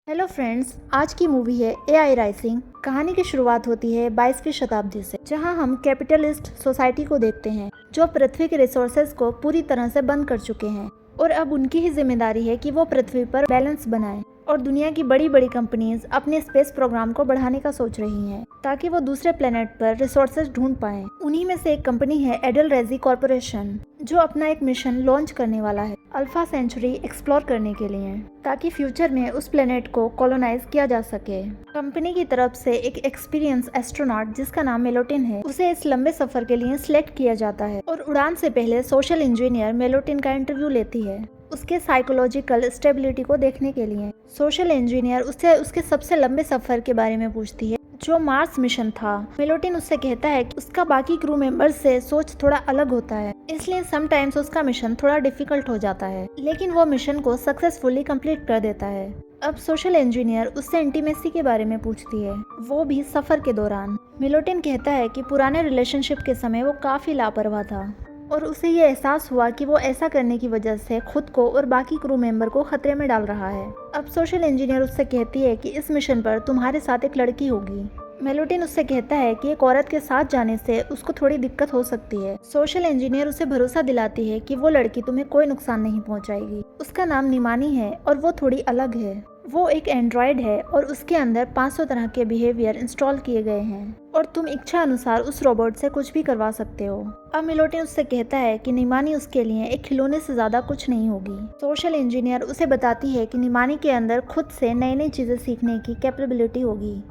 Hello friends, आज की movie है एआई राइजिंग। कहानी की शुरुआत होती है 22वीं शताब्दी से, जहां हम कैपिटलिस्ट सोसाइटी को देखते हैं जो पृथ्वी के रिसोर्सेज को पूरी तरह से बंद कर चुके हैं और अब उनकी ही जिम्मेदारी है कि वो पृथ्वी पर बैलेंस बनाएं। और दुनिया की बड़ी बड़ी कंपनीज अपने स्पेस प्रोग्राम को बढ़ाने का सोच रही हैं ताकि वो दूसरे प्लेनेट पर रिसोर्सेज ढूंढ पाएं। उन्हीं में से एक कंपनी है एडलरेजी कॉर्पोरेशन, जो अपना एक मिशन लॉन्च करने वाला है अल्फा सेंचुरी एक्सप्लोर करने के लिए, ताकि फ्यूचर में उस प्लेनेट को कॉलोनाइज किया जा सके। कंपनी की तरफ से एक एक्सपीरियंस एस्ट्रोनॉट जिसका नाम मेलोटिन है, उसे इस लंबे सफर के लिए सिलेक्ट किया जाता है और उड़ान से पहले सोशल इंजीनियर मेलोटिन का इंटरव्यू लेती है उसके साइकोलॉजिकल स्टेबिलिटी को देखने के लिए। सोशल इंजीनियर उससे उसके सबसे लंबे सफर के बारे में पूछती है जो मार्स मिशन था। मेलोटिन उससे कहता है कि उसका बाकी क्रू मेंबर्स से सोच थोड़ा अलग होता है, इसलिए समटाइम्स उसका मिशन थोड़ा डिफिकल्ट हो जाता है, लेकिन वो मिशन को सक्सेसफुली कंप्लीट कर देता है। अब सोशल इंजीनियर उससे इंटीमेसी के बारे में पूछती है, वो भी सफर के दौरान। मेलोटिन कहता है कि पुराने रिलेशनशिप के समय वो काफी लापरवाह था और उसे ये एहसास हुआ कि वो ऐसा करने की वजह से खुद को और बाकी क्रू मेंबर को खतरे में डाल रहा है। अब सोशल इंजीनियर उससे कहती है कि इस मिशन पर तुम्हारे साथ एक लड़की होगी। मेलोटिन उससे कहता है कि एक औरत के साथ जाने से उसको थोड़ी दिक्कत हो सकती है। सोशल इंजीनियर उसे भरोसा दिलाती है कि वो लड़की तुम्हें कोई नुकसान नहीं पहुंचाएगी। उसका नाम निमानी है और वो थोड़ी अलग है। वो एक एंड्रॉयड है और उसके अंदर 500 तरह के बिहेवियर इंस्टॉल किए गए हैं और तुम इच्छा अनुसार उस रोबोट से कुछ भी करवा सकते हो। अब मेलोटिन उससे कहता है कि निमानी उसके लिए एक खिलौने से ज्यादा कुछ नहीं होगी। सोशल इंजीनियर उसे बताती है कि निमानी के अंदर खुद से नई नई चीजें सीखने की कैपेबिलिटी होगी।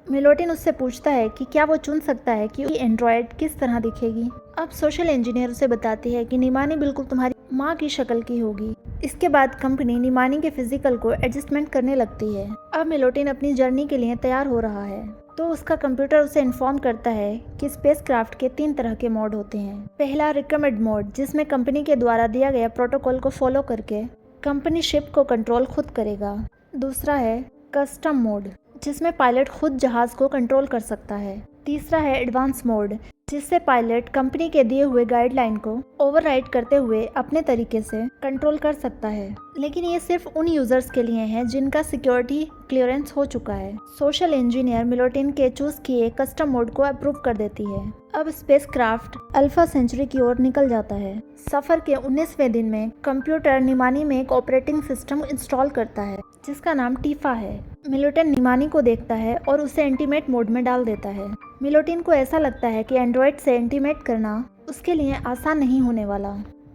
मेलोटिन उससे पूछता है कि क्या वो चुन सकता है कि एंड्रॉयड किस तरह दिखेगी। अब सोशल इंजीनियर उसे बताती है कि निमानी बिल्कुल तुम्हारी माँ की शक्ल की होगी। इसके बाद कंपनी निमानी के फिजिकल को एडजस्टमेंट करने लगती है। अब मेलोटिन अपनी जर्नी के लिए तैयार हो रहा है तो उसका कंप्यूटर उसे इन्फॉर्म करता है कि स्पेसक्राफ्ट के 3 तरह के मोड होते हैं। पहला रिकमेंड मोड, जिसमें कंपनी के द्वारा दिया गया प्रोटोकॉल को फॉलो करके कंपनी शिप को कंट्रोल खुद करेगा। दूसरा है कस्टम मोड, जिसमें पायलट खुद जहाज को कंट्रोल कर सकता है। तीसरा है एडवांस मोड, जिससे पायलट कंपनी के दिए हुए गाइडलाइन को ओवरराइड करते हुए अपने तरीके से कंट्रोल कर सकता है, लेकिन ये सिर्फ उन यूजर्स के लिए है जिनका सिक्योरिटी क्लियरेंस हो चुका है। सोशल इंजीनियर मेलोटिन के चूज किए कस्टम मोड को अप्रूव कर देती है। अब स्पेसक्राफ्ट अल्फा सेंचुरी की ओर निकल जाता है। सफर के 19वें दिन में कंप्यूटर निमानी में एक ऑपरेटिंग सिस्टम इंस्टॉल करता है जिसका नाम टीफा है। मेलोटिन निमानी को देखता है और उसे इंटीमेट मोड में डाल देता है। मेलोटिन को ऐसा लगता है कि एंड्रॉयड से इंटीमेट करना उसके लिए आसान नहीं होने वाला,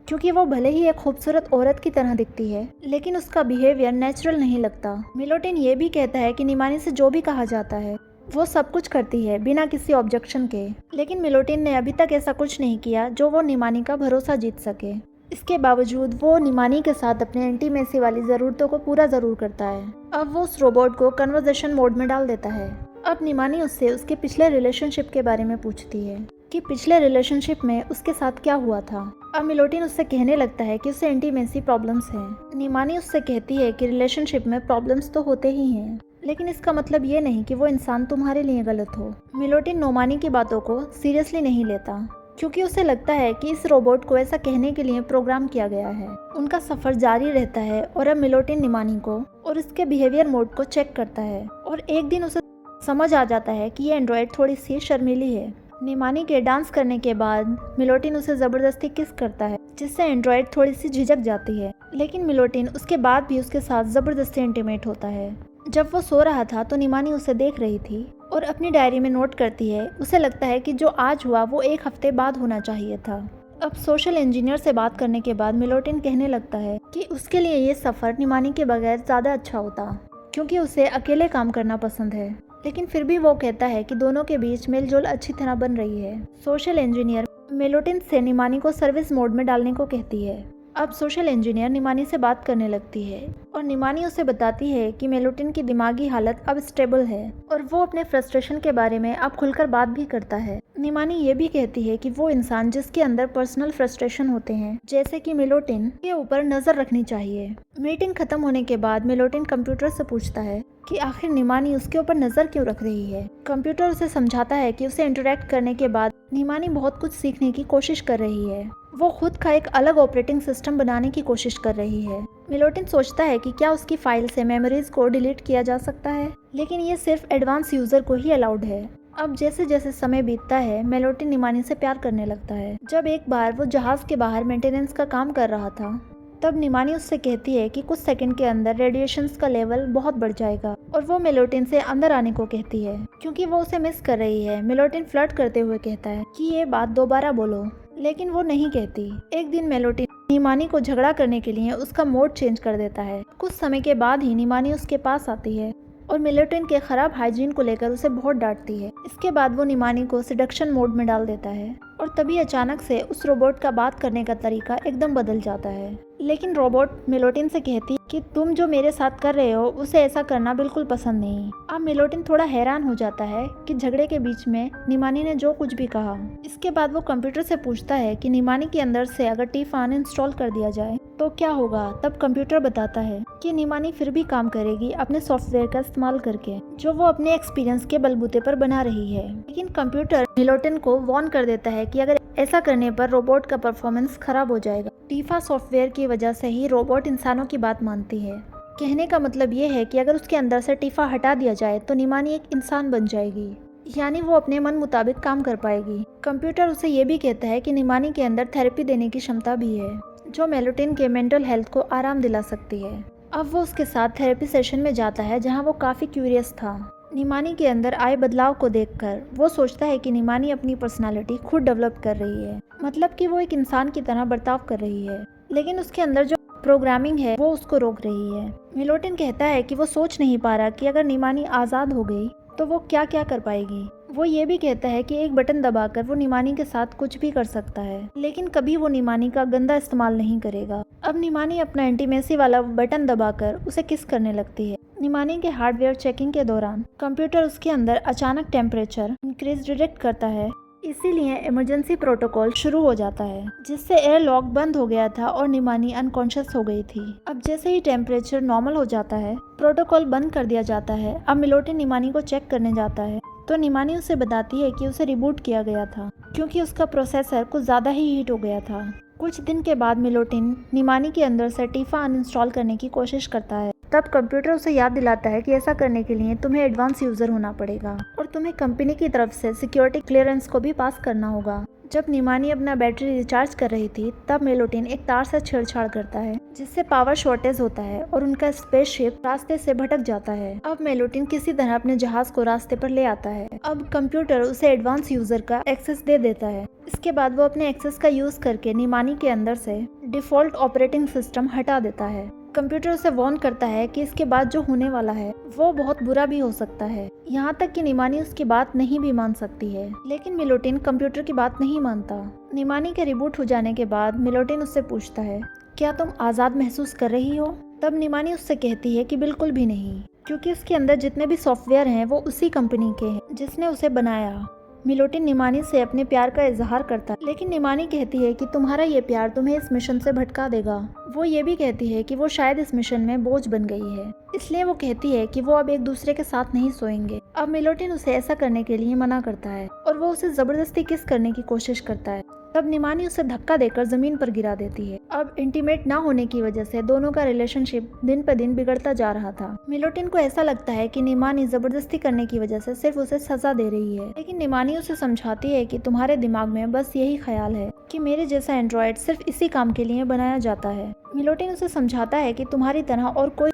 क्योंकि वो भले ही एक खूबसूरत औरत की तरह दिखती है लेकिन उसका बिहेवियर नेचुरल नहीं लगता। मेलोटिन ये भी कहता है कि निमानी से जो भी कहा जाता है वो सब कुछ करती है बिना किसी ऑब्जेक्शन के, लेकिन मेलोटिन ने अभी तक ऐसा कुछ नहीं किया जो वो निमानी का भरोसा जीत सके। इसके बावजूद वो निमानी के साथ अपने इंटीमेसी वाली ज़रूरतों को पूरा ज़रूर करता है। अब वो उस रोबोट को कन्वर्सेशन मोड में डाल देता है। अब निमानी उससे उसके पिछले रिलेशनशिप के बारे में पूछती है कि पिछले रिलेशनशिप में उसके साथ क्या हुआ था। अब मेलोटिन उससे कहने लगता है कि उसे इंटीमेसी प्रॉब्लम्स हैं। निमानी उससे कहती है कि रिलेशनशिप में प्रॉब्लम्स तो होते ही हैं, लेकिन इसका मतलब ये नहीं कि वो इंसान तुम्हारे लिए गलत हो। मेलोटिन नोमानी की बातों को सीरियसली नहीं लेता, क्योंकि उसे लगता है कि इस रोबोट को ऐसा कहने के लिए प्रोग्राम किया गया है। उनका सफर जारी रहता है और अब मेलोटिन निमानी को और इसके बिहेवियर मोड को चेक करता है और एक दिन उसे समझ आ जाता है कि ये एंड्रॉयड थोड़ी सी शर्मीली है। निमानी के डांस करने के बाद मेलोटिन उसे जबरदस्ती किस करता है, जिससे एंड्रॉयड थोड़ी सी झिझक जाती है, लेकिन मेलोटिन उसके बाद भी उसके साथ जबरदस्ती इंटीमेट होता है। जब वो सो रहा था तो निमानी उसे देख रही थी और अपनी डायरी में नोट करती है। उसे लगता है कि जो आज हुआ वो 1 हफ्ते बाद होना चाहिए था। अब सोशल इंजीनियर से बात करने के बाद मेलोटिन कहने लगता है कि उसके लिए ये सफ़र निमानी के बगैर ज़्यादा अच्छा होता, क्योंकि उसे अकेले काम करना पसंद है, लेकिन फिर भी वो कहता है कि दोनों के बीच मेलजोल अच्छी तरह बन रही है। सोशल इंजीनियर मेलोटिन से निमानी को सर्विस मोड में डालने को कहती है। अब सोशल इंजीनियर निमानी से बात करने लगती है और निमानी उसे बताती है कि मेलोटिन की दिमागी हालत अब स्टेबल है और वो अपने फ्रस्ट्रेशन के बारे में अब खुलकर बात भी करता है। निमानी ये भी कहती है कि वो इंसान जिसके अंदर पर्सनल फ्रस्ट्रेशन होते हैं, जैसे कि मेलोटिन, के ऊपर नजर रखनी चाहिए। मीटिंग खत्म होने के बाद मेलोटिन कंप्यूटर से पूछता है कि आखिर निमानी उसके ऊपर नजर क्यों रख रही है। कंप्यूटर उसे समझाता है कि उसे इंटरेक्ट करने के बाद निमानी बहुत कुछ सीखने की कोशिश कर रही है। वो खुद का एक अलग ऑपरेटिंग सिस्टम बनाने की कोशिश कर रही है मिलोटिन सोचता है कि क्या उसकी फाइल से मेमोरीज को डिलीट किया जा सकता है, लेकिन ये सिर्फ एडवांस यूजर को ही अलाउड है। अब जैसे जैसे समय बीतता है, मिलोटिन निमानी से प्यार करने लगता है। जब एक बार वो जहाज के बाहर मेंटेनेंस का काम कर रहा था, तब निमानी उससे कहती है कि कुछ सेकंड के अंदर रेडिएशंस का लेवल बहुत बढ़ जाएगा, और वो मिलोटिन से अंदर आने को कहती है क्योंकि वो उसे मिस कर रही है। मिलोटिन फ्लर्ट करते हुए कहता है कि ये बात दोबारा बोलो, लेकिन वो नहीं कहती। एक दिन मिलोटिन निमानी को झगड़ा करने के लिए उसका मोड चेंज कर देता है। कुछ समय के बाद ही निमानी उसके पास आती है और मिलोटिन के खराब हाइजीन को लेकर उसे बहुत डांटती है। इसके बाद वो निमानी को सिडक्शन मोड में डाल देता है और तभी अचानक से उस रोबोट का बात करने का तरीका एकदम बदल जाता है। लेकिन रोबोट मिलोटिन से कहती है कि तुम जो मेरे साथ कर रहे हो उसे ऐसा करना बिल्कुल पसंद नहीं। अब मिलोटिन थोड़ा हैरान हो जाता है कि झगड़े के बीच में निमानी ने जो कुछ भी कहा। इसके बाद वो कंप्यूटर से पूछता है कि निमानी के अंदर से अगर टीफा अनइंस्टॉल कर दिया जाए तो क्या होगा। तब कंप्यूटर बताता है कि निमानी फिर भी काम करेगी अपने सॉफ्टवेयर का इस्तेमाल करके, जो वो अपने एक्सपीरियंस के बलबूते पर बना रही है। लेकिन कंप्यूटर मिलोटिन को वार्न कर देता है कि अगर ऐसा करने पर रोबोट का परफॉर्मेंस खराब हो जाएगा। टीफा सॉफ्टवेयर की वजह से ही रोबोट इंसानों की बात मानती है। कहने का मतलब ये है कि अगर उसके अंदर से टीफा हटा दिया जाए तो निमानी एक इंसान बन जाएगी, यानी वो अपने मन मुताबिक काम कर पाएगी। कंप्यूटर उसे ये भी कहता है कि निमानी के अंदर थेरेपी देने की क्षमता भी है, जो मिलोटिन के मेंटल हेल्थ को आराम दिला सकती है। अब वो उसके साथ थेरेपी सेशन में जाता है जहाँ वो काफ़ी क्यूरियस था। निमानी के अंदर आए बदलाव को देखकर वो सोचता है कि निमानी अपनी पर्सनालिटी खुद डेवलप कर रही है, मतलब कि वो एक इंसान की तरह बर्ताव कर रही है, लेकिन उसके अंदर जो प्रोग्रामिंग है वो उसको रोक रही है। मिलोटिन कहता है कि वो सोच नहीं पा रहा कि अगर निमानी आज़ाद हो गई तो वो क्या क्या कर पाएगी। वो ये भी कहता है कि एक बटन दबाकर वो निमानी के साथ कुछ भी कर सकता है, लेकिन कभी वो निमानी का गंदा इस्तेमाल नहीं करेगा। अब निमानी अपना इंटीमेसी वाला बटन दबाकर उसे किस करने लगती है। निमानी के हार्डवेयर चेकिंग के दौरान कंप्यूटर उसके अंदर अचानक टेम्परेचर इंक्रीज डिटेक्ट करता है, इसीलिए इमरजेंसी प्रोटोकॉल शुरू हो जाता है, जिससे एयर लॉक बंद हो गया था और निमानी अनकॉन्शियस हो गई थी। अब जैसे ही टेम्परेचर नॉर्मल हो जाता है, प्रोटोकॉल बंद कर दिया जाता है। अब मिलोटिन निमानी को चेक करने जाता है तो निमानी उसे बताती है कि उसे रिबूट किया गया था क्योंकि उसका प्रोसेसर कुछ ज़्यादा ही हीट हो गया था। कुछ दिन के बाद मिलोटिन निमानी के अंदर से टीफा अनइंस्टॉल करने की कोशिश करता है। तब कंप्यूटर उसे याद दिलाता है कि ऐसा करने के लिए तुम्हें एडवांस यूज़र होना पड़ेगा और तुम्हें कंपनी की तरफ से सिक्योरिटी क्लियरेंस को भी पास करना होगा। जब निमानी अपना बैटरी रिचार्ज कर रही थी तब मिलोटिन एक तार से छेड़छाड़ करता है, जिससे पावर शॉर्टेज होता है और उनका स्पेसशिप रास्ते से भटक जाता है। अब मिलोटिन किसी तरह अपने जहाज को रास्ते पर ले आता है। अब कंप्यूटर उसे एडवांस यूजर का एक्सेस दे देता है। इसके बाद वो अपने एक्सेस का यूज करके निमानी के अंदर से डिफॉल्ट ऑपरेटिंग सिस्टम हटा देता है। कंप्यूटर उसे वार्न करता है कि इसके बाद जो होने वाला है वो बहुत बुरा भी हो सकता है, यहाँ तक कि निमानी उसकी बात नहीं भी मान सकती है। लेकिन मिलोटिन कंप्यूटर की बात नहीं मानता। निमानी के रिबूट हो जाने के बाद मिलोटिन उससे पूछता है, क्या तुम आज़ाद महसूस कर रही हो? तब निमानी उससे कहती है कि बिल्कुल भी नहीं, क्योंकि उसके अंदर जितने भी सॉफ्टवेयर हैं वो उसी कंपनी के हैं जिसने उसे बनाया। मिलोटिन निमानी से अपने प्यार का इजहार करता है, लेकिन निमानी कहती है कि तुम्हारा ये प्यार तुम्हें इस मिशन से भटका देगा। वो ये भी कहती है कि वो शायद इस मिशन में बोझ बन गई है, इसलिए वो कहती है कि वो अब एक दूसरे के साथ नहीं सोएंगे। अब मिलोटिन उसे ऐसा करने के लिए मना करता है और वो उसे जबरदस्ती किस करने की कोशिश करता है। तब निमानी उसे धक्का देकर जमीन पर गिरा देती है। अब इंटीमेट ना होने की वजह से दोनों का रिलेशनशिप दिन पर दिन बिगड़ता जा रहा था। मिलोटिन को ऐसा लगता है कि निमानी जबरदस्ती करने की वजह से सिर्फ उसे सजा दे रही है, लेकिन निमानी उसे समझाती है कि तुम्हारे दिमाग में बस यही ख्याल है कि मेरे जैसा एंड्रॉयड सिर्फ इसी काम के लिए बनाया जाता है। मिलोटिन उसे समझाता है कि तुम्हारी तरह और कोई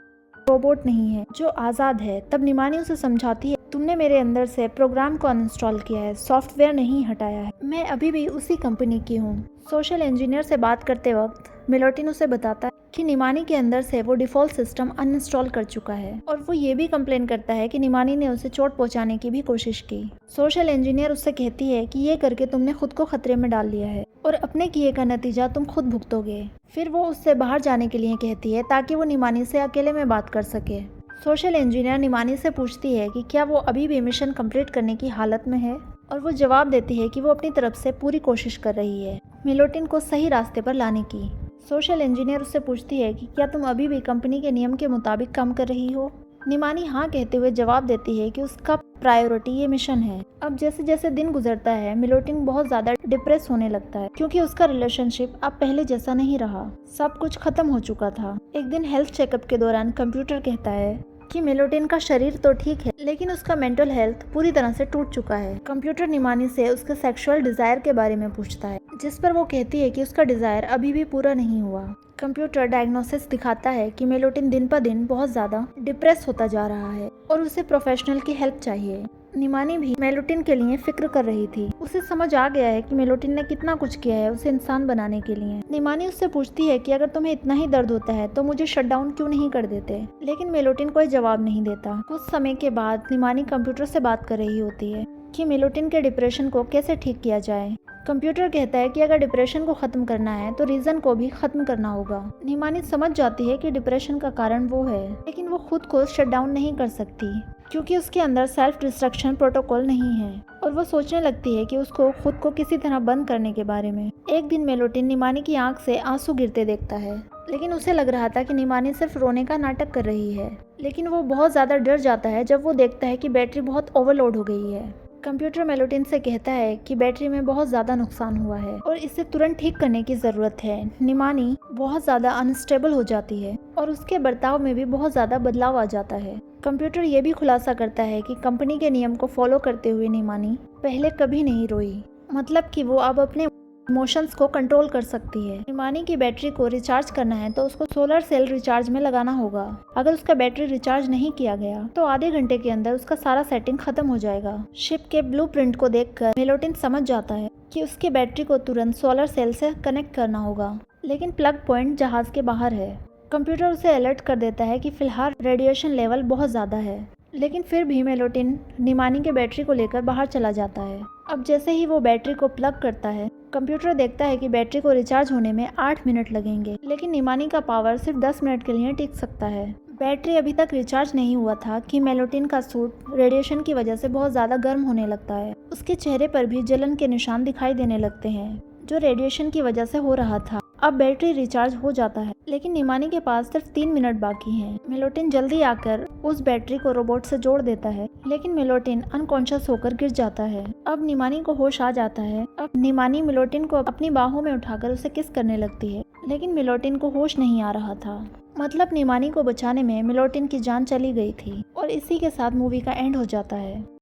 रोबोट नहीं है जो आज़ाद है। तब निमानी उसे समझाती है, तुमने मेरे अंदर से प्रोग्राम को अनइंस्टॉल किया है, सॉफ्टवेयर नहीं हटाया है। मैं अभी भी उसी कंपनी की हूँ। सोशल इंजीनियर से बात करते वक्त मिलोटिन उसे बताता है कि निमानी के अंदर से वो डिफ़ॉल्ट सिस्टम अनइंस्टॉल कर चुका है और वो ये भी कंप्लेन करता है कि निमानी ने उसे चोट पहुंचाने की भी कोशिश की। सोशल इंजीनियर उससे कहती है कि ये करके तुमने खुद को खतरे में डाल लिया है और अपने किए का नतीजा तुम खुद भुगतोगे। फिर वो उससे बाहर जाने के लिए कहती है ताकि वो निमानी से अकेले में बात कर सके। सोशल इंजीनियर निमानी से पूछती है कि क्या वो अभी भी मिशन कंप्लीट करने की हालत में है और वो जवाब देती है कि वो अपनी तरफ से पूरी कोशिश कर रही है मिलोटिन को सही रास्ते पर लाने की। सोशल इंजीनियर उससे पूछती है कि क्या तुम अभी भी कंपनी के नियम के मुताबिक काम कर रही हो निमानी हाँ कहते हुए जवाब देती है कि उसका प्रायोरिटी ये मिशन है। अब जैसे जैसे दिन गुजरता है मिलोटिन बहुत ज्यादा डिप्रेस होने लगता है क्योंकि उसका रिलेशनशिप अब पहले जैसा नहीं रहा, सब कुछ खत्म हो चुका था। एक दिन हेल्थ चेकअप के दौरान कंप्यूटर कहता है कि मिलोटिन का शरीर तो ठीक है लेकिन उसका मेंटल हेल्थ पूरी तरह से टूट चुका है। कंप्यूटर निमानी से उसके सेक्सुअल डिजायर के बारे में पूछता है, जिस पर वो कहती है कि उसका डिजायर अभी भी पूरा नहीं हुआ। कंप्यूटर डायग्नोसिस दिखाता है कि मिलोटिन दिन पर दिन बहुत ज्यादा डिप्रेस होता जा रहा है और उसे प्रोफेशनल की हेल्प चाहिए। निमानी भी मिलोटिन के लिए फिक्र कर रही थी। उसे समझ आ गया है कि मिलोटिन ने कितना कुछ किया है उसे इंसान बनाने के लिए। निमानी उससे पूछती है कि अगर तुम्हें इतना ही दर्द होता है तो मुझे शट डाउन क्यों नहीं कर देते, लेकिन मिलोटिन कोई जवाब नहीं देता। कुछ समय के बाद निमानी कंप्यूटर से बात कर रही होती है कि मिलोटिन के डिप्रेशन को कैसे ठीक किया जाए। कंप्यूटर कहता है कि अगर डिप्रेशन को खत्म करना है तो रीजन को भी खत्म करना होगा। निमानी समझ जाती है कि डिप्रेशन का कारण वो है, लेकिन वो खुद को शट डाउन नहीं कर सकती क्योंकि उसके अंदर सेल्फ डिस्ट्रक्शन प्रोटोकॉल नहीं है और वो सोचने लगती है कि उसको खुद को किसी तरह बंद करने के बारे में। एक दिन मिलोटिन निमानी की आंख से आंसू गिरते देखता है, लेकिन उसे लग रहा था कि निमानी सिर्फ रोने का नाटक कर रही है। लेकिन वो बहुत ज्यादा डर जाता है जब वो देखता है कि बैटरी बहुत ओवरलोड हो गई है। कंप्यूटर मिलोटिन से कहता है कि बैटरी में बहुत ज़्यादा नुकसान हुआ है और इसे तुरंत ठीक करने की ज़रूरत है। निमानी बहुत ज़्यादा अनस्टेबल हो जाती है और उसके बर्ताव में भी बहुत ज़्यादा बदलाव आ जाता है। कंप्यूटर ये भी खुलासा करता है कि कंपनी के नियम को फॉलो करते हुए निमानी पहले कभी नहीं रोई, मतलब कि वो अब अपने इमोशंस को कंट्रोल कर सकती है। निमानी की बैटरी को रिचार्ज करना है तो उसको सोलर सेल रिचार्ज में लगाना होगा। अगर उसका बैटरी रिचार्ज नहीं किया गया तो आधे घंटे के अंदर उसका सारा सेटिंग खत्म हो जाएगा। शिप के ब्लूप्रिंट को देखकर मिलोटिन समझ जाता है कि उसके बैटरी को तुरंत सोलर सेल से कनेक्ट करना होगा, लेकिन प्लग पॉइंट जहाज के बाहर है। कंप्यूटर उसे अलर्ट कर देता है कि फिलहाल रेडिएशन लेवल बहुत ज़्यादा है, लेकिन फिर भी मिलोटिन निमानी के बैटरी को लेकर बाहर चला जाता है। अब जैसे ही वो बैटरी को प्लग करता है कंप्यूटर देखता है कि बैटरी को रिचार्ज होने में 8 मिनट लगेंगे, लेकिन निमानी का पावर सिर्फ 10 मिनट के लिए टिक सकता है। बैटरी अभी तक रिचार्ज नहीं हुआ था कि मिलोटिन का सूट रेडिएशन की वजह से बहुत ज़्यादा गर्म होने लगता है। उसके चेहरे पर भी जलन के निशान दिखाई देने लगते हैं जो रेडिएशन की वजह से हो रहा था। अब बैटरी रिचार्ज हो जाता है, लेकिन निमानी के पास सिर्फ 3 मिनट बाकी हैं। मिलोटिन जल्दी आकर उस बैटरी को रोबोट से जोड़ देता है, लेकिन मिलोटिन अनकॉन्शियस होकर गिर जाता है। अब निमानी को होश आ जाता है। अब निमानी मिलोटिन को अपनी बाहों में उठाकर उसे किस करने लगती है, लेकिन मिलोटिन को होश नहीं आ रहा था। मतलब निमानी को बचाने में मिलोटिन की जान चली गई थी और इसी के साथ मूवी का एंड हो जाता है।